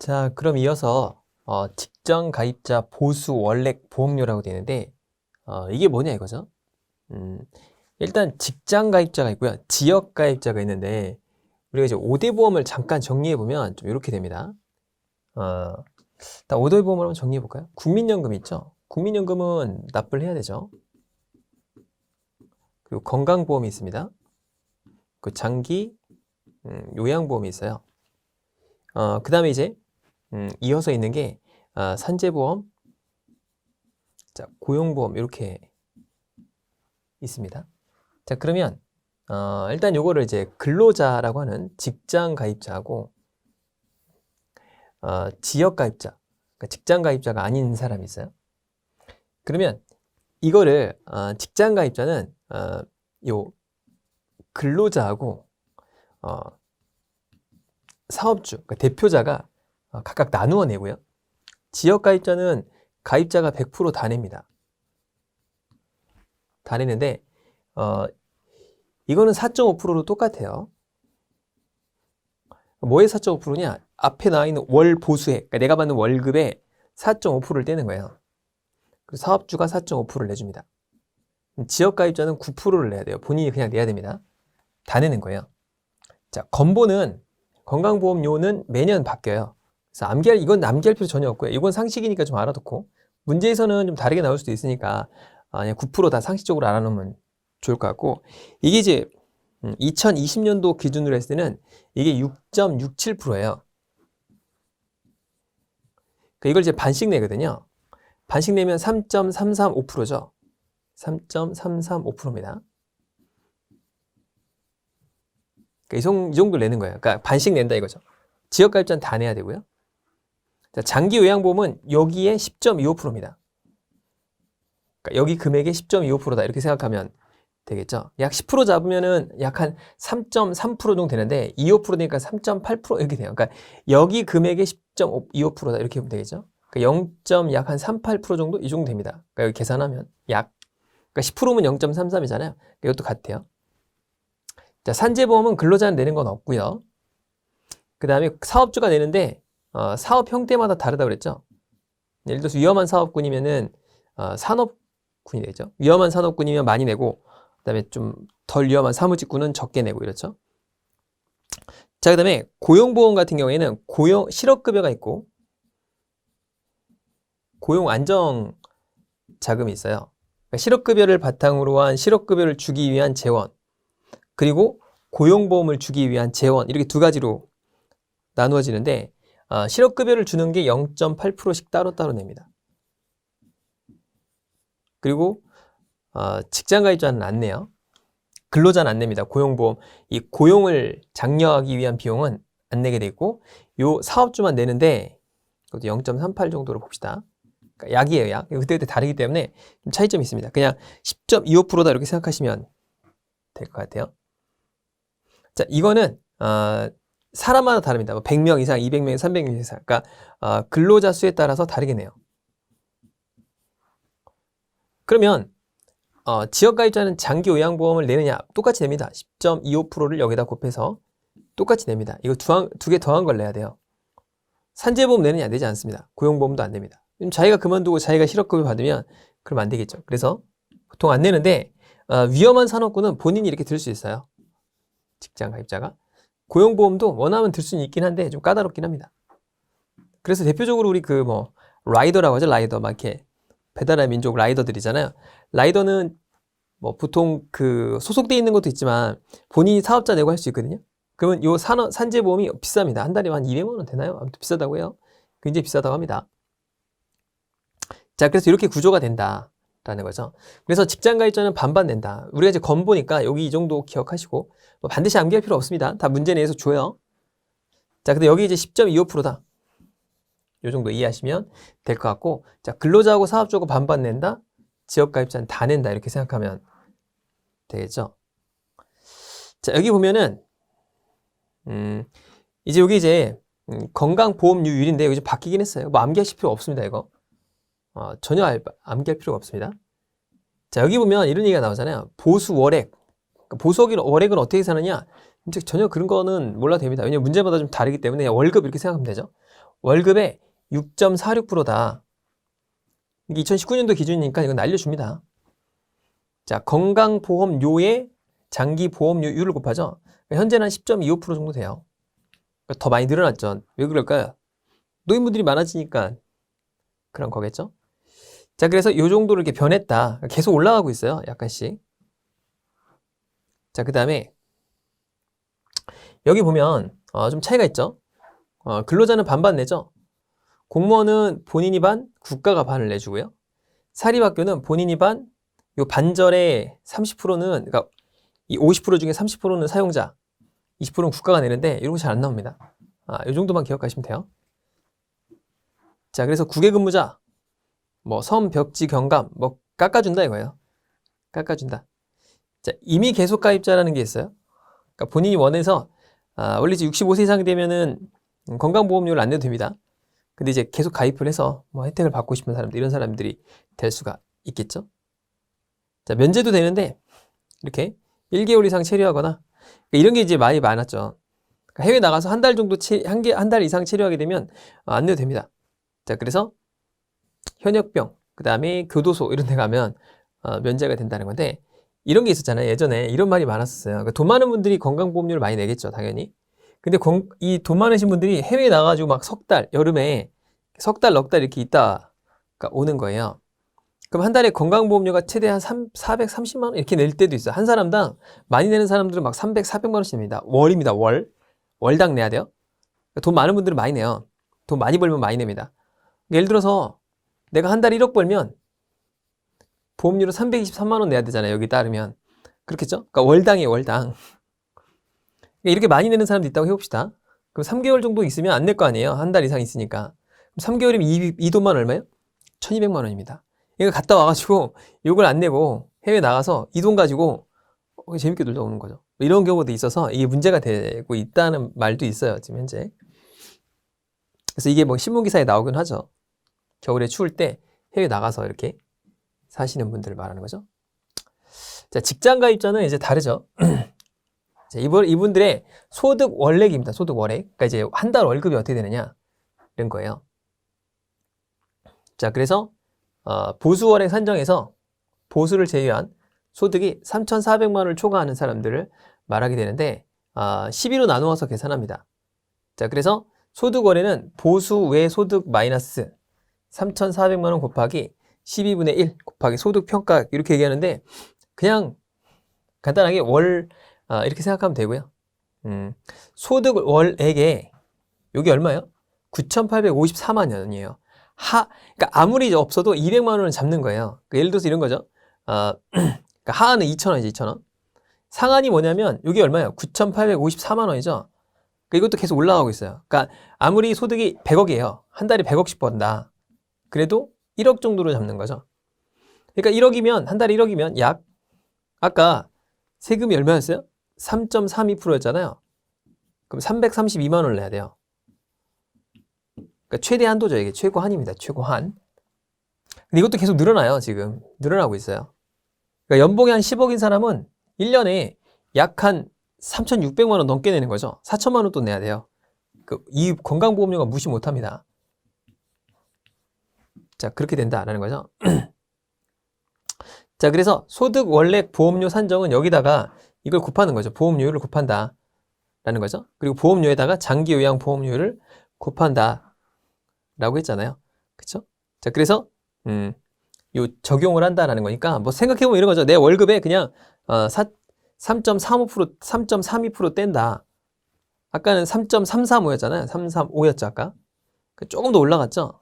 자, 그럼 이어서 직장 가입자 보수 원액 보험료라고 되어 있는데 이게 뭐냐 이거죠. 일단 직장 가입자가 있고요. 지역 가입자가 있는데 우리가 이제 5대 보험을 잠깐 정리해 보면 좀 이렇게 됩니다. 일단 5대 보험을 한번 정리해 볼까요? 국민연금 있죠? 국민연금은 납부를 해야 되죠. 그리고 건강보험이 있습니다. 그 장기 요양보험이 있어요. 그 다음에 이제 이어서 있는 게 산재보험, 자, 고용보험 이렇게 있습니다. 자, 그러면 일단 요거를 이제 근로자라고 하는 직장 가입자하고 지역 가입자, 그러니까 직장 가입자가 아닌 사람이 있어요. 그러면 이거를 직장 가입자는 요 근로자하고 사업주, 그러니까 대표자가 각각 나누어 내고요. 지역 가입자는 가입자가 100% 다 냅니다. 다 내는데 이거는 4.5%로 똑같아요. 뭐의 4.5%냐? 앞에 나와 있는 월 보수액, 그러니까 내가 받는 월급의 4.5%를 떼는 거예요. 그리고 사업주가 4.5%를 내줍니다. 지역 가입자는 9%를 내야 돼요. 본인이 그냥 내야 됩니다. 다 내는 거예요. 자, 건보는 건강보험료는 매년 바뀌어요. 그래서 이건 암기할 필요 전혀 없고요. 이건 상식이니까 좀 알아두고 문제에서는 좀 다르게 나올 수도 있으니까 그냥 9% 다 상식적으로 알아놓으면 좋을 것 같고, 이게 이제 2020년도 기준으로 했을 때는 이게 6.67%예요. 이걸 이제 반씩 내거든요. 반씩 내면 3.335%죠. 3.335%입니다. 이 정도 내는 거예요. 그러니까 반씩 낸다 이거죠. 지역 가입자는 다 내야 되고요. 자, 장기 요양보험은 여기에 10.25%입니다. 그러니까 여기 금액의 10.25%다 이렇게 생각하면 되겠죠. 약 10% 잡으면은 약 한 3.3% 정도 되는데 25%니까 3.8% 이렇게 돼요. 그러니까 여기 금액의 10.25%다 이렇게 보면 되겠죠. 그러니까 0. 약 한 38% 정도 이 정도 됩니다. 그러니까 여기 계산하면 약, 그러니까 10%면 0.33이잖아요. 이것도 같아요. 자, 산재보험은 근로자는 내는 건 없고요. 그 다음에 사업주가 내는데 사업 형태마다 다르다고 그랬죠. 예를 들어서 위험한 사업군이면은 산업군이 되죠. 위험한 산업군이면 많이 내고, 그 다음에 좀 덜 위험한 사무직군은 적게 내고 이렇죠. 자, 그 다음에 고용보험 같은 경우에는 실업급여가 있고 고용안정자금이 있어요. 그러니까 실업급여를 바탕으로 한 실업급여를 주기 위한 재원, 그리고 고용보험을 주기 위한 재원, 이렇게 두 가지로 나누어지는데 실업급여를 주는 게 0.8%씩 따로따로 냅니다. 그리고 직장가입자는 안 내요. 근로자는 안 냅니다. 고용보험, 이 고용을 장려하기 위한 비용은 안 내게 돼 있고, 요 사업주만 내는데 그것도 0.38 정도로 봅시다. 그러니까 약이에요, 약. 그때그때 다르기 때문에 좀 차이점이 있습니다. 그냥 10.25%다 이렇게 생각하시면 될 것 같아요. 자, 이거는 사람마다 다릅니다. 100명 이상, 200명, 300명 이상. 그러니까 근로자 수에 따라서 다르게 내요. 그러면 지역가입자는 장기 요양보험을 내느냐? 똑같이 냅니다. 10.25%를 여기다 곱해서 똑같이 냅니다. 이거 두 개 더한 걸 내야 돼요. 산재보험 내느냐? 내지 않습니다. 고용보험도 안 냅니다. 자기가 그만두고 자기가 실업급여 받으면 그럼 안 되겠죠. 그래서 보통 안 내는데 위험한 산업군은 본인이 이렇게 들 수 있어요. 직장 가입자가. 고용보험도 원하면 들 수는 있긴 한데 좀 까다롭긴 합니다. 그래서 대표적으로 우리 라이더라고 하죠. 라이더. 막 이렇게 배달의 민족 라이더들이잖아요. 라이더는 보통 소속돼 있는 것도 있지만 본인이 사업자 내고 할 수 있거든요. 그러면 요 산재보험이 비쌉니다. 한 달에 한 200만 원 되나요? 아무튼 비싸다고 해요. 굉장히 비싸다고 합니다. 자, 그래서 이렇게 구조가 된다라는 거죠. 그래서 직장 가입자는 반반 낸다. 우리가 이제 건보니까 여기 이 정도 기억하시고 반드시 암기할 필요 없습니다. 다 문제 내에서 줘요. 자, 근데 여기 이제 10.25%다. 요 정도 이해하시면 될 것 같고, 자, 근로자하고 사업주하고 반반 낸다. 지역가입자는 다 낸다. 이렇게 생각하면 되겠죠. 자, 여기 보면은 이제 여기 이제 건강보험료율인데 여기 좀 바뀌긴 했어요. 암기하실 필요 없습니다. 이거 전혀 암기할 필요가 없습니다. 자, 여기 보면 이런 얘기가 나오잖아요. 보수월액. 그러니까 보수월액은 어떻게 사느냐? 전혀 그런 거는 몰라도 됩니다. 왜냐면 문제마다 좀 다르기 때문에 월급 이렇게 생각하면 되죠. 월급의 6.46%다. 이게 2019년도 기준이니까 이건 알려줍니다. 자, 건강보험료의 장기보험료율을 곱하죠. 현재는 한 10.25% 정도 돼요. 그러니까 더 많이 늘어났죠. 왜 그럴까요? 노인분들이 많아지니까 그런 거겠죠. 자, 그래서 이 정도로 이렇게 변했다. 계속 올라가고 있어요. 약간씩. 자, 그 다음에 여기 보면 좀 차이가 있죠. 근로자는 반반 내죠. 공무원은 본인이 반, 국가가 반을 내주고요. 사립학교는 본인이 반, 요 반절의 30%는, 그러니까 이 50% 중에 30%는 사용자, 20%는 국가가 내는데 이런 거 잘 안 나옵니다. 이 정도만 기억하시면 돼요. 자, 그래서 국외근무자, 뭐 섬, 벽지, 경감, 뭐 깎아준다 이거예요. 깎아준다. 자, 이미 계속 가입자라는 게 있어요. 그러니까 본인이 원해서 원래 이제 65세 이상 되면은 건강보험료를 안 내도 됩니다. 근데 이제 계속 가입을 해서 뭐 혜택을 받고 싶은 사람들, 이런 사람들이 될 수가 있겠죠. 자, 면제도 되는데 이렇게 1개월 이상 체류하거나 그러니까 이런 게 이제 많이 많았죠. 그러니까 해외 나가서 한 달 정도 한 달 이상 체류하게 되면 안 내도 됩니다. 자, 그래서 현역병, 그 다음에 교도소 이런 데 가면 면제가 된다는 건데 이런 게 있었잖아요. 예전에 이런 말이 많았었어요. 그러니까 돈 많은 분들이 건강보험료를 많이 내겠죠, 당연히. 근데 이 돈 많으신 분들이 해외에 나가가지고 막 석 달, 여름에 석 달, 넉 달 이렇게 있다가 오는 거예요. 그럼 한 달에 건강보험료가 최대 한 430만 원 이렇게 낼 때도 있어요. 한 사람당 많이 내는 사람들은 막 300, 400만 원씩 냅니다. 월입니다. 월당 내야 돼요. 돈 많은 분들은 많이 내요. 돈 많이 벌면 많이 냅니다. 예를 들어서 내가 한 달에 1억 벌면 보험료로 323만 원 내야 되잖아요. 여기 따르면. 그렇겠죠? 그러니까 월당이에요, 월당. 이렇게 많이 내는 사람도 있다고 해봅시다. 그럼 3개월 정도 있으면 안 낼 거 아니에요. 한 달 이상 있으니까. 그럼 3개월이면 이 돈만 얼마예요? 1200만 원입니다. 이거 갔다 와가지고 이걸 안 내고 해외 나가서 이 돈 가지고 재밌게 놀다 오는 거죠. 이런 경우도 있어서 이게 문제가 되고 있다는 말도 있어요. 지금 현재. 그래서 이게 뭐 신문기사에 나오긴 하죠. 겨울에 추울 때 해외 나가서 이렇게 사시는 분들을 말하는 거죠. 자, 직장가입자는 이제 다르죠. 자, 이분들의 소득 월액입니다. 소득 월액. 그러니까 이제 한 달 월급이 어떻게 되느냐 이런 거예요. 자, 그래서 보수월액 산정에서 보수를 제외한 소득이 3,400만 원을 초과하는 사람들을 말하게 되는데 12로 나누어서 계산합니다. 자, 그래서 소득월에는 보수 외 소득 마이너스 3,400만 원 곱하기 12분의 1 곱하기 소득평가 이렇게 얘기하는데 그냥 간단하게 월 이렇게 생각하면 되고요. 소득 월액에 여기 얼마예요? 9,854만 원이에요. 그러니까 아무리 없어도 200만 원은 잡는 거예요. 그러니까 예를 들어서 이런 거죠. 그러니까 하한은 2,000원이지, 2,000원. 상한이 뭐냐면 여기 얼마예요? 9,854만 원이죠. 그러니까 이것도 계속 올라가고 있어요. 그러니까 아무리 소득이 100억이에요. 한 달에 100억씩 번다. 그래도 1억 정도로 잡는 거죠. 그러니까 1억이면 한 달에 1억이면 약 아까 세금이 얼마였어요? 3.32%였잖아요. 그럼 332만 원을 내야 돼요. 그러니까 최대 한도죠. 이게 최고한입니다. 최고한. 근데 이것도 계속 늘어나요. 지금 늘어나고 있어요. 그러니까 연봉이 한 10억인 사람은 1년에 약 한 3,600만 원 넘게 내는 거죠. 4천만 원 또 내야 돼요. 이 건강보험료가 무시 못합니다. 자, 그렇게 된다라는 거죠. 자, 그래서 소득 월액 보험료 산정은 여기다가 이걸 곱하는 거죠. 보험료율을 곱한다 라는 거죠. 그리고 보험료에다가 장기요양 보험료를 곱한다 라고 했잖아요. 그쵸? 자, 그래서 요 적용을 한다라는 거니까 뭐 생각해보면 이런 거죠. 내 월급에 그냥 3.35%, 3.32% 뗀다. 아까는 3.335였잖아요. 335였죠, 아까. 조금 더 올라갔죠?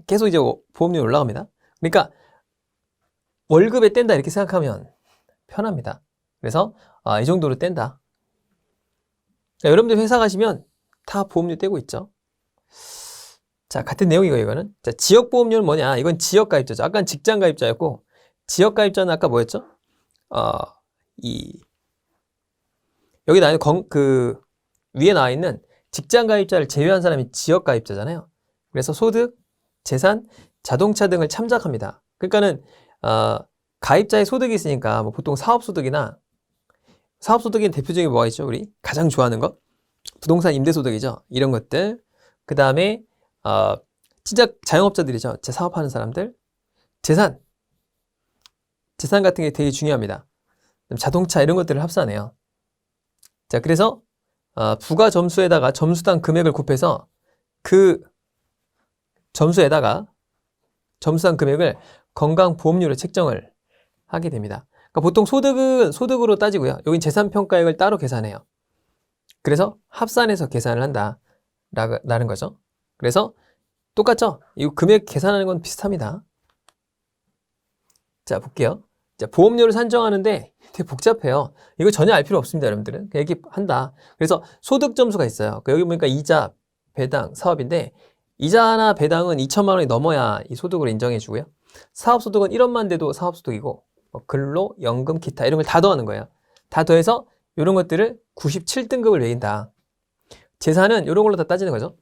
계속 이제 보험료가 올라갑니다. 그러니까 월급에 뗀다 이렇게 생각하면 편합니다. 그래서 이 정도로 뗀다. 그러니까 여러분들 회사 가시면 다 보험료 떼고 있죠. 자, 같은 내용이고 이거는. 자, 지역보험료는 뭐냐? 이건 지역가입자죠. 아까는 직장가입자였고 지역가입자는 아까 뭐였죠? 여기 나와 있는 위에 나와 있는 직장가입자를 제외한 사람이 지역가입자잖아요. 그래서 소득, 재산, 자동차 등을 참작합니다. 그러니까는 가입자의 소득이 있으니까 뭐 보통 사업소득이나 사업소득인 대표적인 뭐가 있죠? 우리 가장 좋아하는 거 부동산 임대소득이죠. 이런 것들. 그 다음에 진짜 자영업자들이죠. 제 사업하는 사람들. 재산 같은 게 되게 중요합니다. 자동차 이런 것들을 합산해요. 자, 그래서 부가 점수에다가 점수당 금액을 곱해서 그 점수에다가 점수당 금액을 건강보험료로 책정을 하게 됩니다. 그러니까 보통 소득은 소득으로 따지고요. 여긴 재산평가액을 따로 계산해요. 그래서 합산해서 계산을 한다라는 거죠. 그래서 똑같죠? 이 금액 계산하는 건 비슷합니다. 자, 볼게요. 자, 보험료를 산정하는데 되게 복잡해요. 이거 전혀 알 필요 없습니다, 여러분들은. 그냥 얘기한다. 그래서 소득 점수가 있어요. 여기 보니까 이자, 배당, 사업인데 이자나 배당은 2천만 원이 넘어야 이 소득으로 인정해 주고요. 사업소득은 1원만 돼도 사업소득이고 근로, 연금, 기타 이런 걸 다 더하는 거예요. 다 더해서 이런 것들을 97등급을 매긴다. 재산은 이런 걸로 다 따지는 거죠.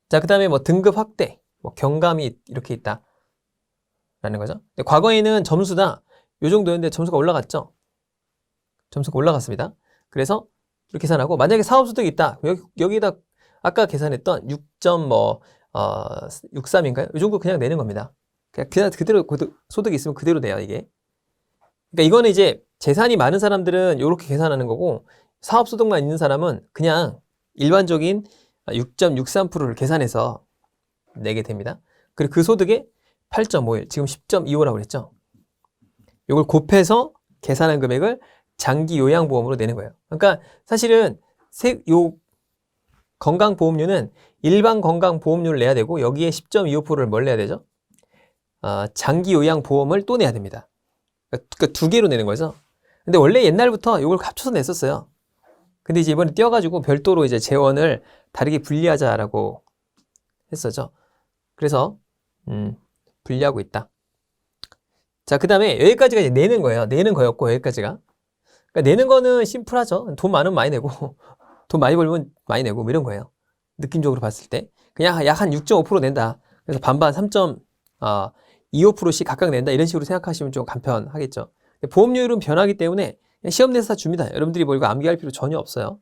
자, 그 다음에 뭐 등급 확대, 뭐 경감이 이렇게 있다. 라는 거죠. 근데 과거에는 점수다. 요 정도였는데 점수가 올라갔죠. 점수가 올라갔습니다. 그래서 이렇게 계산하고 만약에 사업소득이 있다. 여기다 아까 계산했던 6.63인가요? 이 정도 그냥 내는 겁니다. 그냥 그대로 소득이 있으면 그대로 돼요, 이게. 그러니까 이거는 이제 재산이 많은 사람들은 이렇게 계산하는 거고 사업소득만 있는 사람은 그냥 일반적인 6.63%를 계산해서 내게 됩니다. 그리고 그 소득에 8.51, 지금 10.25라고 그랬죠. 이걸 곱해서 계산한 금액을 장기 요양보험으로 내는 거예요. 그러니까 사실은 요 건강보험료는 일반 건강보험료를 내야 되고 여기에 10.25%를 뭘 내야 되죠? 장기 요양보험을 또 내야 됩니다. 그러니까 두 개로 내는 거죠. 근데 원래 옛날부터 이걸 합쳐서 냈었어요. 근데 이제 이번에 띄어가지고 별도로 이제 재원을 다르게 분리하자라고 했었죠. 그래서 분리하고 있다. 자, 그 다음에 여기까지가 이제 내는 거예요. 내는 거였고 여기까지가. 그러니까 내는 거는 심플하죠. 돈 많으면 많이 내고 돈 많이 벌면 많이 내고 뭐 이런 거예요. 느낌적으로 봤을 때 그냥 약 한 6.5% 낸다. 그래서 반반 3.25%씩 각각 낸다. 이런 식으로 생각하시면 좀 간편하겠죠. 보험료율은 변하기 때문에 시험 내서 다 줍니다. 여러분들이 뭐 이거 암기할 필요 전혀 없어요.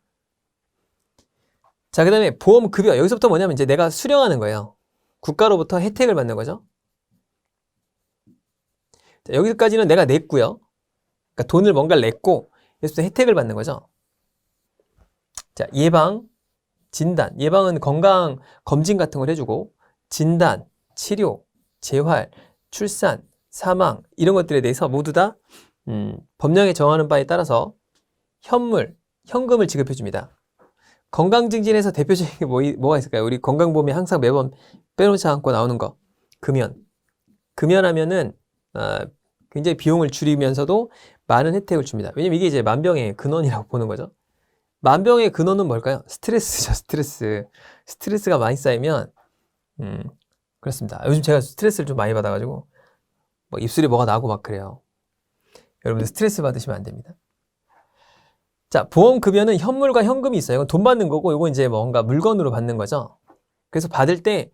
자, 그 다음에 보험급여. 여기서부터 뭐냐면 이제 내가 수령하는 거예요. 국가로부터 혜택을 받는 거죠. 자, 여기까지는 내가 냈고요. 그러니까 돈을 뭔가를 냈고 여기서부터 혜택을 받는 거죠. 자, 예방, 진단. 예방은 건강 검진 같은 걸 해주고 진단, 치료, 재활, 출산, 사망 이런 것들에 대해서 모두 다 법령에 정하는 바에 따라서 현금을 지급해 줍니다. 건강증진에서 대표적인 게 뭐가 있을까요? 우리 건강보험에 항상 매번 빼놓지 않고 나오는 거. 금연하면은 굉장히 비용을 줄이면서도 많은 혜택을 줍니다. 왜냐면 이게 이제 만병의 근원이라고 보는 거죠. 만병의 근원은 뭘까요? 스트레스죠, 스트레스. 스트레스가 많이 쌓이면 그렇습니다. 요즘 제가 스트레스를 좀 많이 받아가지고 뭐 입술에 뭐가 나고 막 그래요. 여러분들 스트레스 받으시면 안 됩니다. 자, 보험급여는 현물과 현금이 있어요. 이건 돈 받는 거고, 이건 이제 뭔가 물건으로 받는 거죠. 그래서 받을 때,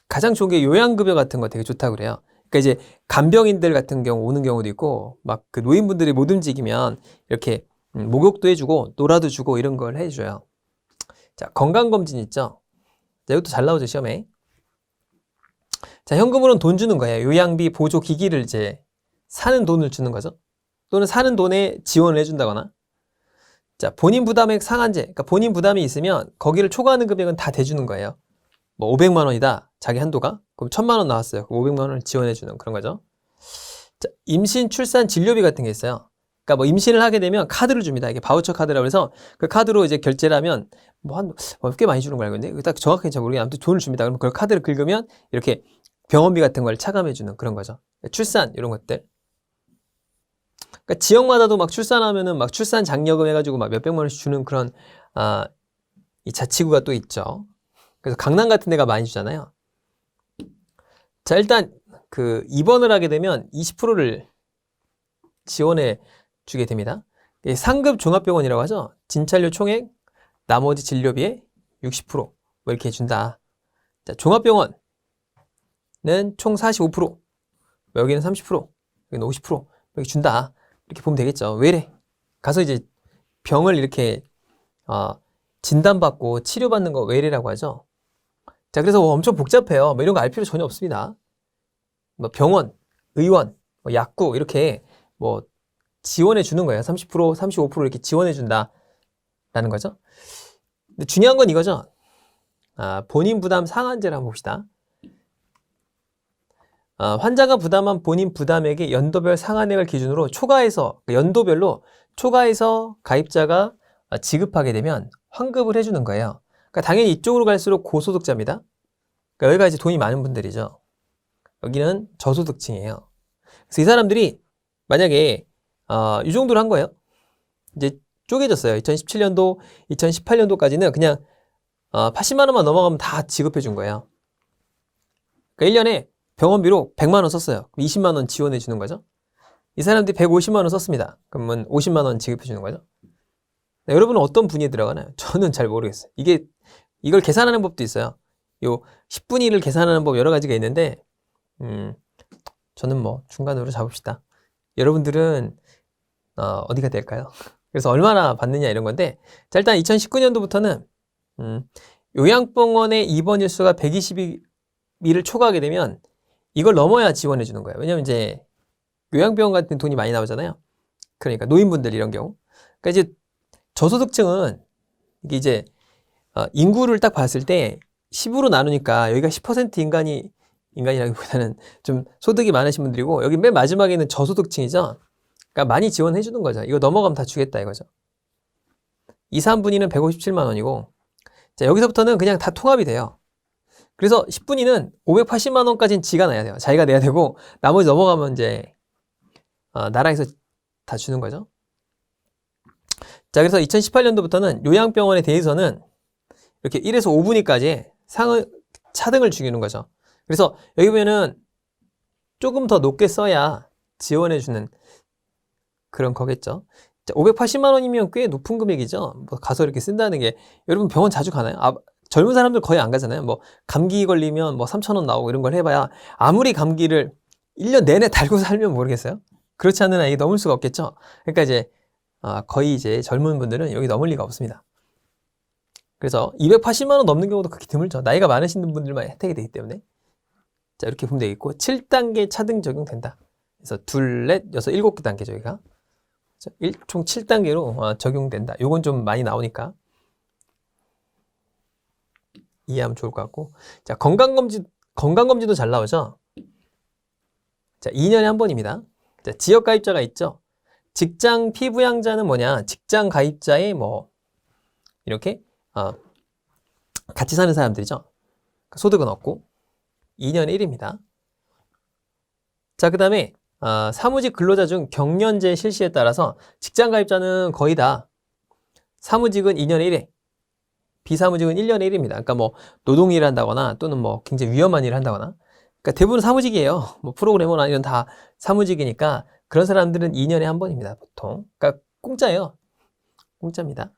가장 좋은 게 요양급여 같은 거 되게 좋다고 그래요. 그러니까 이제 간병인들 같은 경우 오는 경우도 있고, 막 그 노인분들이 못 움직이면 이렇게 목욕도 해주고, 놀아도 주고 이런 걸 해줘요. 자, 건강검진 있죠? 자, 이것도 잘 나오죠, 시험에. 자, 현금으로는 돈 주는 거예요. 요양비, 보조 기기를 이제 사는 돈을 주는 거죠. 또는 사는 돈에 지원을 해준다거나. 자, 본인 부담액 상한제. 그러니까 본인 부담이 있으면 거기를 초과하는 금액은 다 대주는 거예요. 뭐 500만 원이다. 자기 한도가. 그럼 1000만 원 나왔어요. 그럼 500만 원을 지원해주는 그런 거죠. 자, 임신, 출산, 진료비 같은 게 있어요. 그러니까 뭐 임신을 하게 되면 카드를 줍니다. 이게 바우처 카드라고 해서 그 카드로 이제 결제를 하면 꽤 많이 주는 거 알고 있는데 딱 정확하게 잘 모르겠는데 아무튼 돈을 줍니다. 그러면 그 카드를 긁으면 이렇게 병원비 같은 걸 차감해주는 그런 거죠. 출산 이런 것들. 그러니까 지역마다도 막 출산하면은 막 출산 장려금 해가지고 막 몇백만 원씩 주는 그런 이 자치구가 또 있죠. 그래서 강남 같은 데가 많이 주잖아요. 자, 일단 그 입원을 하게 되면 20%를 지원해 주게 됩니다. 상급 종합병원이라고 하죠. 진찰료 총액, 나머지 진료비의 60% 뭐 이렇게 준다. 자, 종합병원은 총 45%, 여기는 30%, 여기는 50% 이렇게 준다. 이렇게 보면 되겠죠. 왜 이래? 가서 이제 병을 이렇게 진단받고 치료받는 거 외래라고 하죠. 자, 그래서 엄청 복잡해요. 뭐 이런 거 알 필요 전혀 없습니다. 뭐 병원, 의원, 뭐 약국 이렇게 뭐 지원해 주는 거예요. 30%, 35% 이렇게 지원해 준다라는 거죠. 근데 중요한 건 이거죠. 본인 부담 상한제를 한번 봅시다. 환자가 부담한 본인 부담액의 연도별 상한액을 기준으로 초과해서 연도별로 초과해서 가입자가 지급하게 되면 환급을 해주는 거예요. 그러니까 당연히 이쪽으로 갈수록 고소득자입니다. 그러니까 여기가 이제 돈이 많은 분들이죠. 여기는 저소득층이에요. 그래서 이 사람들이 만약에 이 정도로 한 거예요. 이제 쪼개졌어요. 2017년도, 2018년도까지는 그냥 80만 원만 넘어가면 다 지급해 준 거예요. 그러니까 1년에 병원비로 100만 원 썼어요. 그럼 20만 원 지원해 주는 거죠. 이 사람들이 150만 원 썼습니다. 그러면 50만 원 지급해 주는 거죠. 네, 여러분은 어떤 분위에 들어가나요? 저는 잘 모르겠어요. 이걸 계산하는 법도 있어요. 요 10분의 1을 계산하는 법 여러 가지가 있는데 저는 뭐 중간으로 잡읍시다. 여러분들은 어디가 될까요? 그래서 얼마나 받느냐 이런 건데, 자, 일단 2019년도부터는 요양병원의 입원 일수가 120일을 초과하게 되면 이걸 넘어야 지원해 주는 거예요. 왜냐면 이제 요양병원 같은 돈이 많이 나오잖아요. 그러니까 노인분들 이런 경우. 그러니까 이제 저소득층은 이게 이제 인구를 딱 봤을 때 10으로 나누니까 여기가 10% 인간이라기보다는 좀 소득이 많으신 분들이고, 여기 맨 마지막에는 저소득층이죠. 그러니까 많이 지원해 주는 거죠. 이거 넘어가면 다 주겠다 이거죠. 2, 3분위는 157만 원이고, 자, 여기서부터는 그냥 다 통합이 돼요. 그래서 10분위는 580만 원까지는 지가 내야 돼요. 자기가 내야 되고, 나머지 넘어가면 이제 나라에서 다 주는 거죠. 자, 그래서 2018년도부터는 요양병원에 대해서는 이렇게 1에서 5분위까지 차등을 주는 거죠. 그래서 여기 보면은 조금 더 높게 써야 지원해주는 그런 거겠죠. 자, 580만 원이면 꽤 높은 금액이죠. 뭐 가서 이렇게 쓴다는 게, 여러분 병원 자주 가나요? 젊은 사람들 거의 안 가잖아요. 뭐 감기 걸리면 뭐 3,000원 나오고 이런 걸 해봐야, 아무리 감기를 1년 내내 달고 살면 모르겠어요. 그렇지 않는 아이 넘을 수가 없겠죠. 그러니까 이제 거의 이제 젊은 분들은 여기 넘을 리가 없습니다. 그래서 280만 원 넘는 경우도 그렇게 드물죠. 나이가 많으신 분들만 혜택이 되기 때문에. 자, 이렇게 보면 되겠고, 7단계 차등 적용된다. 그래서 둘, 넷, 여섯, 7개 단계 저희가 총 7단계로 적용된다. 요건 좀 많이 나오니까 이해하면 좋을 것 같고, 자, 건강검진도 잘 나오죠. 자, 2년에 한 번입니다. 자, 지역 가입자가 있죠. 직장 피부양자는 뭐냐? 직장 가입자의 뭐 이렇게 같이 사는 사람들이죠. 소득은 없고 2년에 1입니다. 자, 그 다음에 사무직 근로자 중 경련제 실시에 따라서 직장 가입자는 거의 다 사무직은 2년에 1회, 비사무직은 1년에 1입니다. 그러니까 뭐 노동일을 한다거나 또는 뭐 굉장히 위험한 일을 한다거나, 그러니까 대부분 사무직이에요. 뭐 프로그래머나 이런 다 사무직이니까 그런 사람들은 2년에 한 번입니다, 보통. 그러니까 공짜예요. 공짜입니다.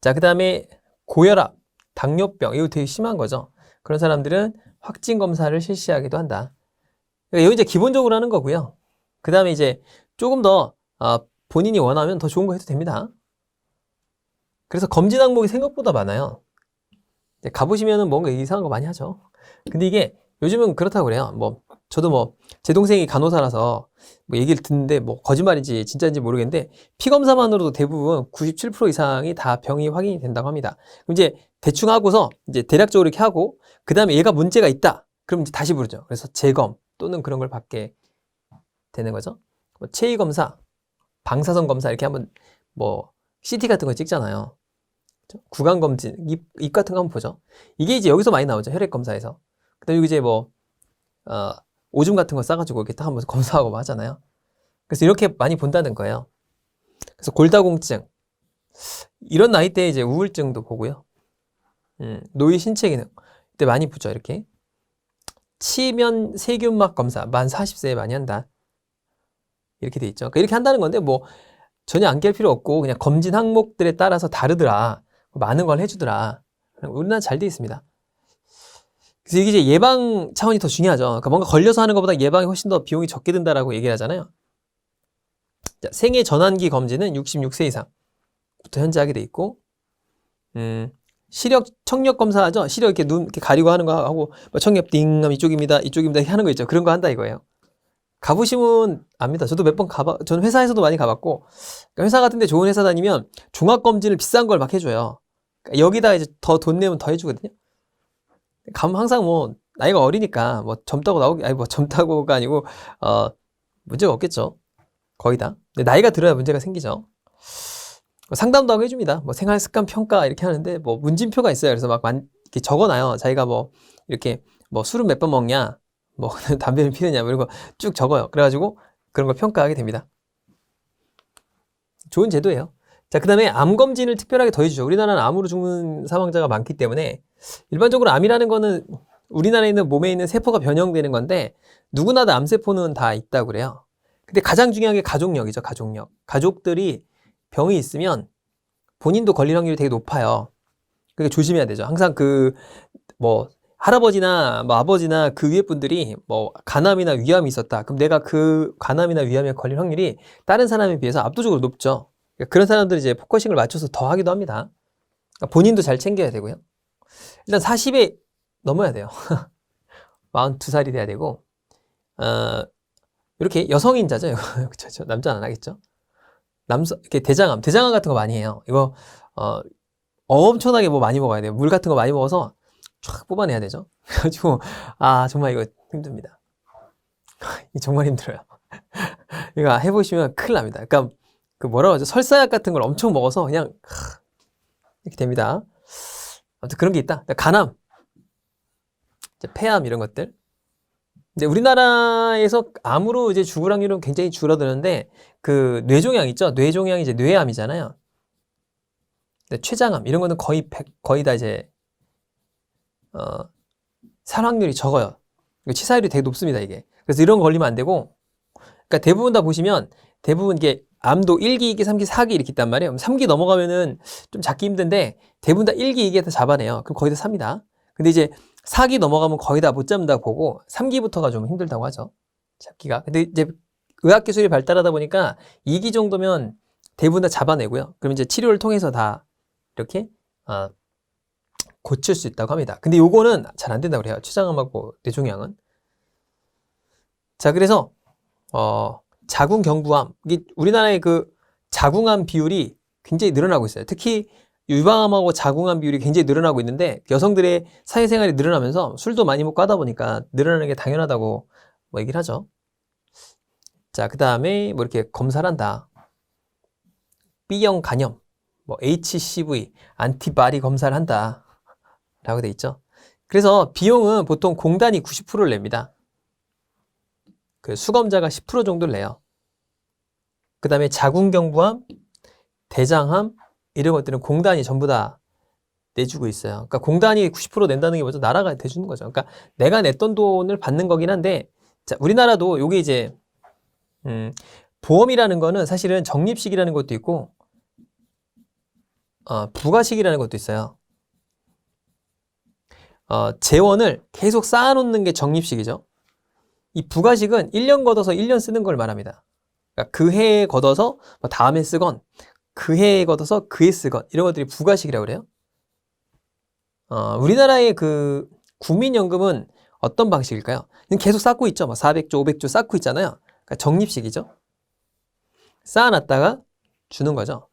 자, 그 다음에 고혈압, 당뇨병, 이거 되게 심한 거죠. 그런 사람들은 확진 검사를 실시하기도 한다. 그러니까 이거 이제 기본적으로 하는 거고요. 그 다음에 이제 조금 더 본인이 원하면 더 좋은 거 해도 됩니다. 그래서 검진 항목이 생각보다 많아요. 가보시면은 뭔가 이상한 거 많이 하죠. 근데 이게 요즘은 그렇다고 그래요. 뭐 저도 뭐 제 동생이 간호사라서 뭐 얘기를 듣는데 뭐 거짓말인지 진짜인지 모르겠는데, 피 검사만으로도 대부분 97% 이상이 다 병이 확인이 된다고 합니다. 그럼 이제 대충 하고서 이제 대략적으로 이렇게 하고, 그 다음에 얘가 문제가 있다. 그럼 이제 다시 부르죠. 그래서 재검 또는 그런 걸 받게 되는 거죠. 뭐 체위 검사, 방사선 검사 이렇게 한번 뭐 CT 같은 거 찍잖아요. 구강 검진, 입 같은 거 한번 보죠. 이게 이제 여기서 많이 나오죠. 혈액 검사에서. 그다음에 이제 뭐 오줌 같은 거 싸가지고 이렇게 딱 한번 검사하고 하잖아요. 그래서 이렇게 많이 본다는 거예요. 그래서 골다공증, 이런 나이대에 이제 우울증도 보고요. 노인 신체 기능 이때 많이 보죠. 이렇게 치면 세균막 검사 만 40세에 많이 한다. 이렇게 돼 있죠. 그러니까 이렇게 한다는 건데 뭐 전혀 안깰 필요 없고, 그냥 검진 항목들에 따라서 다르더라. 많은 걸 해주더라. 우리나라 잘 돼 있습니다. 그래서 이게 이제 예방 차원이 더 중요하죠. 그러니까 뭔가 걸려서 하는 것보다 예방이 훨씬 더 비용이 적게 든다라고 얘기를 하잖아요. 자, 생애 전환기 검진은 66세 이상, 현재 하게 돼 있고, 시력, 청력 검사하죠? 시력 이렇게 눈 이렇게 가리고 하는 거 하고, 뭐 청력 띵 하면 이쪽입니다. 이쪽입니다. 이렇게 하는 거 있죠. 그런 거 한다 이거예요. 가보시면 압니다. 저도 몇 번 저는 회사에서도 많이 가봤고, 그러니까 회사 같은데 좋은 회사 다니면 종합검진을 비싼 걸 막 해줘요. 그러니까 여기다 이제 더 돈 내면 더 해주거든요. 가면 항상 뭐, 나이가 어리니까, 뭐 젊다고 나오기, 아니 뭐 젊다고가 아니고, 문제가 없겠죠. 거의 다. 근데 나이가 들어야 문제가 생기죠. 상담도 하고 해줍니다. 뭐 생활 습관 평가 이렇게 하는데 뭐 문진표가 있어요. 그래서 막 이렇게 적어놔요. 자기가 뭐 이렇게 뭐 술은 몇 번 먹냐, 뭐 담배를 피우냐, 뭐 이런 거 쭉 적어요. 그래가지고 그런 걸 평가하게 됩니다. 좋은 제도예요. 자, 그 다음에 암 검진을 특별하게 더 해주죠. 우리나라는 암으로 죽는 사망자가 많기 때문에 일반적으로 암이라는 거는 우리나라에 있는 몸에 있는 세포가 변형되는 건데 누구나 다 암세포는 다 있다고 그래요. 근데 가장 중요한 게 가족력이죠. 가족력. 가족들이 병이 있으면 본인도 걸릴 확률이 되게 높아요. 그러니까 조심해야 되죠. 항상 뭐 할아버지나 뭐 아버지나 그 위에 분들이 뭐 간암이나 위암이 있었다. 그럼 내가 그 간암이나 위암에 걸릴 확률이 다른 사람에 비해서 압도적으로 높죠. 그러니까 그런 사람들이 이제 포커싱을 맞춰서 더 하기도 합니다. 그러니까 본인도 잘 챙겨야 되고요. 일단 40에 넘어야 돼요. 42살이 돼야 되고, 이렇게 여성인자죠. 그렇죠. 남자는 안 하겠죠. 이렇게 대장암 같은 거 많이 해요. 이거, 엄청나게 뭐 많이 먹어야 돼요. 물 같은 거 많이 먹어서 쫙 뽑아내야 되죠. 그래가지고, 정말 이거 힘듭니다. 정말 힘들어요. 이거 해보시면 큰일 납니다. 그러니까, 뭐라고 하죠? 설사약 같은 걸 엄청 먹어서 그냥, 이렇게 됩니다. 아무튼 그런 게 있다. 간암, 폐암 이런 것들. 이제 우리나라에서 암으로 이제 죽을 확률은 굉장히 줄어드는데 그 뇌종양 있죠? 뇌종양이 이제 뇌암이잖아요. 췌장암 이런 거는 거의 다 이제 살 확률이 적어요. 치사율이 되게 높습니다, 이게. 그래서 이런 거 걸리면 안 되고, 그러니까 대부분 다 보시면 대부분 이게 암도 1기, 2기, 3기, 4기 이렇게 있단 말이에요. 3기 넘어가면은 좀 잡기 힘든데 대부분 다 1기, 2기 다 잡아내요. 그럼 거의 다 삽니다. 근데 이제 4기 넘어가면 거의 다 못 잡는다고 보고 3기부터가 좀 힘들다고 하죠. 잡기가. 근데 이제 의학기술이 발달하다 보니까 2기 정도면 대부분 다 잡아내고요. 그럼 이제 치료를 통해서 다 이렇게 고칠 수 있다고 합니다. 근데 요거는 잘 안 된다고 그래요. 췌장암하고 뇌종양은. 자, 그래서 자궁경부암, 이게 우리나라의 그 자궁암 비율이 굉장히 늘어나고 있어요. 특히 유방암하고 자궁암 비율이 굉장히 늘어나고 있는데 여성들의 사회생활이 늘어나면서 술도 많이 먹고 하다 보니까 늘어나는 게 당연하다고 뭐 얘기를 하죠. 자, 그 다음에 뭐 이렇게 검사를 한다. B형 간염, 뭐 HCV, 안티바디 검사를 한다 라고 돼 있죠. 그래서 비용은 보통 공단이 90%를 냅니다. 그 수검자가 10% 정도를 내요. 그 다음에 자궁경부암, 대장암 이런 것들은 공단이 전부 다 내주고 있어요. 그러니까 공단이 90% 낸다는 게 뭐죠? 나라가 대주는 거죠. 그러니까 내가 냈던 돈을 받는 거긴 한데, 자, 우리나라도 요게 이제 보험이라는 거는 사실은 적립식이라는 것도 있고 부가식이라는 것도 있어요. 재원을 계속 쌓아놓는 게 적립식이죠. 이 부가식은 1년 걷어서 1년 쓰는 걸 말합니다. 그러니까 그 해에 걷어서 뭐 다음에 쓰건 그 해에 걷어서 그 해 쓰건 이런 것들이 부가식이라고 그래요. 우리나라의 그 국민연금은 어떤 방식일까요? 계속 쌓고 있죠. 뭐 400조, 500조 쌓고 있잖아요. 그러니까 적립식이죠. 쌓아놨다가 주는 거죠.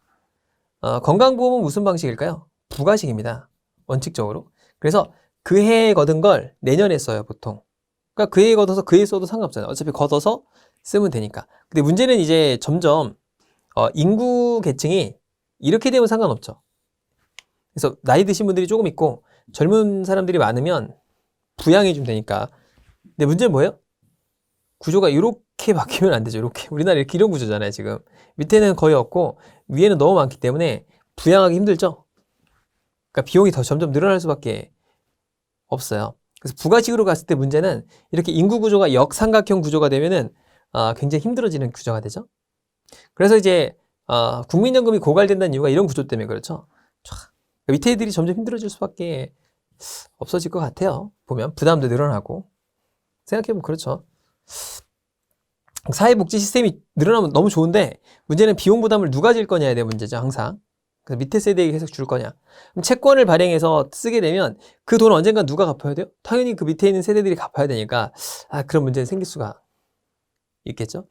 건강보험은 무슨 방식일까요? 부가식입니다. 원칙적으로. 그래서 그 해에 걷은 걸 내년에 써요, 보통. 그러니까 그 해에 걷어서 그 해에 써도 상관없잖아요. 어차피 걷어서 쓰면 되니까. 근데 문제는 이제 점점 인구 계층이 이렇게 되면 상관없죠. 그래서 나이 드신 분들이 조금 있고 젊은 사람들이 많으면 부양해 주면 되니까. 근데 문제는 뭐예요? 구조가 이렇게 바뀌면 안 되죠. 이렇게. 우리나라 이렇게 이런 구조잖아요, 지금. 밑에는 거의 없고 위에는 너무 많기 때문에 부양하기 힘들죠. 그러니까 비용이 더 점점 늘어날 수밖에 없어요. 그래서 부가식으로 갔을 때 문제는 이렇게 인구 구조가 역삼각형 구조가 되면은 굉장히 힘들어지는 구조가 되죠. 그래서 이제 국민연금이 고갈된다는 이유가 이런 구조 때문에 그렇죠. 밑에 애들이 점점 힘들어질 수밖에 없어질 것 같아요. 보면 부담도 늘어나고 생각해보면 그렇죠. 사회복지 시스템이 늘어나면 너무 좋은데 문제는 비용 부담을 누가 질 거냐에 대한 문제죠. 항상 그래서 밑에 세대에게 계속 줄 거냐. 그럼 채권을 발행해서 쓰게 되면 그 돈 언젠간 누가 갚아야 돼요? 당연히 그 밑에 있는 세대들이 갚아야 되니까 그런 문제는 생길 수가 있겠죠.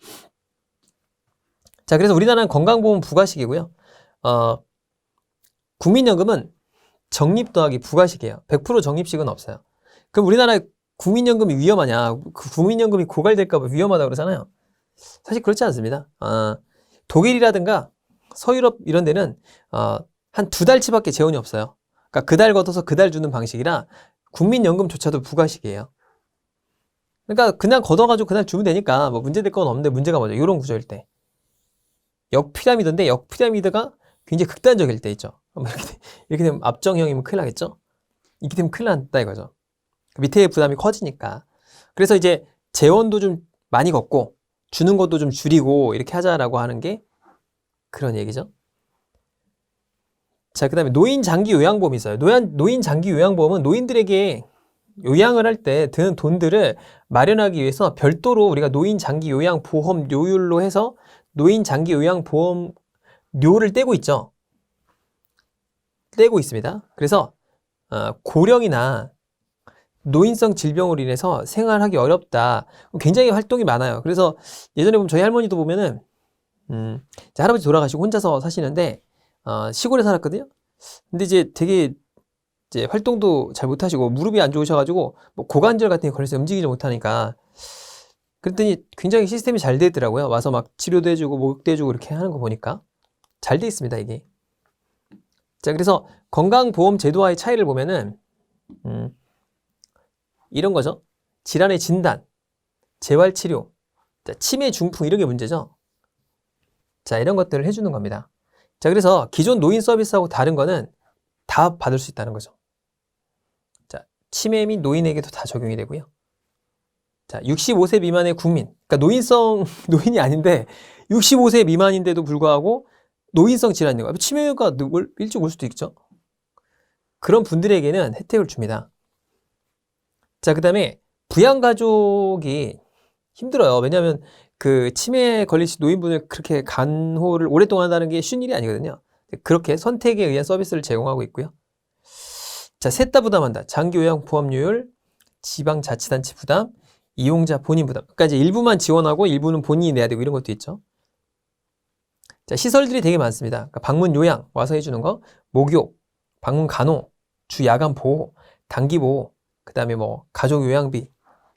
자, 그래서 우리나라는 건강보험 부가식이고요. 국민연금은 적립 더하기 부가식이에요. 100% 적립식은 없어요. 그럼 우리나라의 국민연금이 위험하냐? 그 국민연금이 고갈될까 봐 위험하다고 그러잖아요. 사실 그렇지 않습니다. 독일이라든가 서유럽 이런 데는 한 2달치밖에 재원이 없어요. 그러니까 그달 걷어서 그달 주는 방식이라 국민연금조차도 부가식이에요. 그러니까 그냥 걷어가지고 그날 주면 되니까 뭐 문제될 건 없는데 문제가 뭐죠? 이런 구조일 때. 역피라미드인데 역피라미드가 굉장히 극단적일 때 있죠. 이렇게 되면 압정형이면 큰일 나겠죠? 이렇게 되면 큰일 난다 이거죠. 밑에 부담이 커지니까. 그래서 이제 재원도 좀 많이 걷고 주는 것도 좀 줄이고 이렇게 하자라고 하는 게 그런 얘기죠. 자, 그 다음에 노인 장기 요양보험이 있어요. 노인 장기 요양보험은 노인들에게 요양을 할 때 드는 돈들을 마련하기 위해서 별도로 우리가 노인 장기 요양 보험료율로 해서 노인 장기 요양 보험료를 떼고 있죠. 떼고 있습니다. 그래서 고령이나 노인성 질병으로 인해서 생활하기 어렵다. 굉장히 활동이 많아요. 그래서 예전에 보면 저희 할머니도 보면은 할아버지 돌아가시고 혼자서 사시는데 시골에 살았거든요. 근데 이제 되게 이제 활동도 잘 못하시고 무릎이 안 좋으셔가지고 뭐 고관절 같은 게 걸려서 움직이지 못하니까 그랬더니 굉장히 시스템이 잘 돼 있더라고요. 와서 막 치료도 해주고 목욕도 해주고 이렇게 하는 거 보니까 잘 돼 있습니다 이게. 자, 그래서 건강보험 제도와의 차이를 보면은 이런 거죠. 질환의 진단, 재활치료, 치매 중풍 이런 게 문제죠. 자, 이런 것들을 해주는 겁니다. 자, 그래서 기존 노인 서비스하고 다른 거는 다 받을 수 있다는 거죠. 자, 치매 및 노인에게도 다 적용이 되고요. 자, 65세 미만의 국민, 그러니까 노인이 아닌데 65세 미만인데도 불구하고 노인성 질환인 거예요. 치매가 일찍 올 수도 있죠. 그런 분들에게는 혜택을 줍니다. 자, 그 다음에 부양가족이 힘들어요. 왜냐하면 그 치매에 걸리신 노인분을 그렇게 간호를 오랫동안 한다는 게 쉬운 일이 아니거든요. 그렇게 선택에 의한 서비스를 제공하고 있고요. 자, 셋 다 부담한다. 장기요양보험료율, 지방자치단체 부담, 이용자 본인 부담. 그러니까 이제 일부만 지원하고 일부는 본인이 내야 되고 이런 것도 있죠. 자, 시설들이 되게 많습니다. 그러니까 방문 요양 와서 해주는 거, 목욕, 방문 간호, 주 야간 보호, 단기 보호, 그 다음에 뭐 가족 요양비.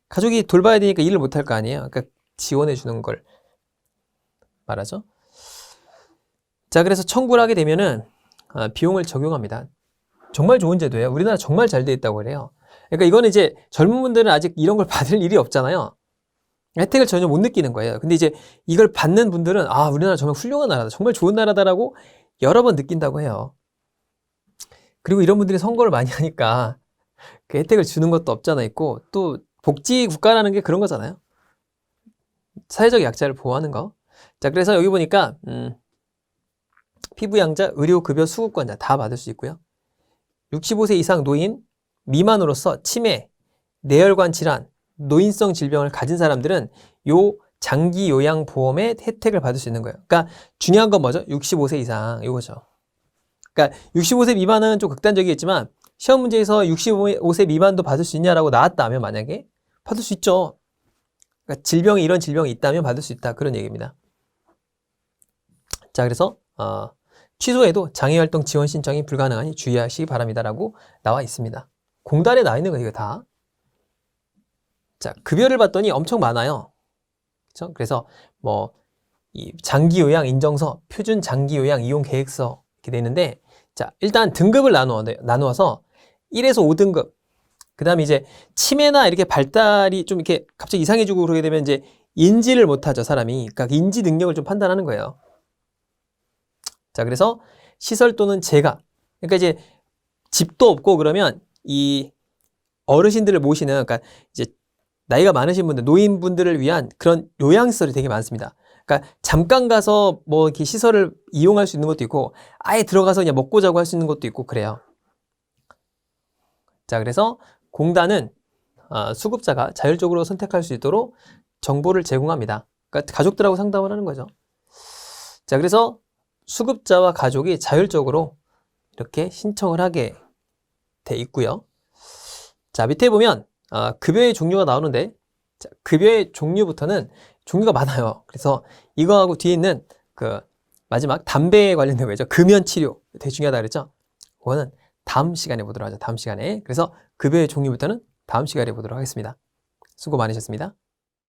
가족이 돌봐야 되니까 일을 못할 거 아니에요. 그러니까 지원해 주는 걸 말하죠. 자, 그래서 청구를 하게 되면은 비용을 적용합니다. 정말 좋은 제도예요. 우리나라 정말 잘 돼 있다고 그래요. 그러니까 이거는 이제 젊은 분들은 아직 이런 걸 받을 일이 없잖아요. 혜택을 전혀 못 느끼는 거예요. 근데 이제 이걸 받는 분들은 우리나라 정말 훌륭한 나라다. 정말 좋은 나라다라고 여러 번 느낀다고 해요. 그리고 이런 분들이 선거를 많이 하니까 그 혜택을 주는 것도 없잖아 있고 또 복지 국가라는 게 그런 거잖아요. 사회적 약자를 보호하는 거. 자, 그래서 여기 보니까 피부양자, 의료급여 수급권자 다 받을 수 있고요. 65세 이상 노인 미만으로서 치매, 뇌혈관 질환, 노인성 질병을 가진 사람들은 요 장기 요양보험의 혜택을 받을 수 있는 거예요. 그러니까 중요한 건 뭐죠? 65세 이상 이거죠. 그러니까 65세 미만은 좀 극단적이겠지만 시험 문제에서 65세 미만도 받을 수 있냐라고 나왔다 하면 만약에 받을 수 있죠. 그러니까 이런 질병이 있다면 받을 수 있다. 그런 얘기입니다. 자, 그래서 취소해도 장애활동 지원 신청이 불가능하니 주의하시기 바랍니다라고 나와 있습니다. 공단에 나와 있는 거 이거 다. 자, 급여를 봤더니 엄청 많아요. 그렇죠? 그래서 뭐 이 장기 요양 인정서, 표준 장기 요양 이용 계획서 이렇게 되는데 자, 일단 등급을 나누어서 1에서 5등급. 그다음에 이제 치매나 이렇게 발달이 좀 이렇게 갑자기 이상해지고 그러게 되면 이제 인지를 못하죠, 사람이. 그러니까 인지 능력을 좀 판단하는 거예요. 자, 그래서 시설 또는 재가. 그러니까 이제 집도 없고 그러면 이 어르신들을 모시는, 그러니까 이제 나이가 많으신 분들, 노인분들을 위한 그런 요양시설이 되게 많습니다. 그러니까 잠깐 가서 뭐 이렇게 시설을 이용할 수 있는 것도 있고, 아예 들어가서 그냥 먹고 자고 할 수 있는 것도 있고 그래요. 자, 그래서 공단은 수급자가 자율적으로 선택할 수 있도록 정보를 제공합니다. 그러니까 가족들하고 상담을 하는 거죠. 자, 그래서 수급자와 가족이 자율적으로 이렇게 신청을 하게 돼 있고요. 자, 밑에 보면 급여의 종류가 나오는데, 자, 급여의 종류부터는 종류가 많아요. 그래서 이거하고 뒤에 있는 그 마지막 담배에 관련된 거죠. 금연 치료 되게 중요하다 그랬죠. 그거는 다음 시간에 보도록 하죠. 다음 시간에. 그래서 급여의 종류부터는 다음 시간에 보도록 하겠습니다. 수고 많으셨습니다.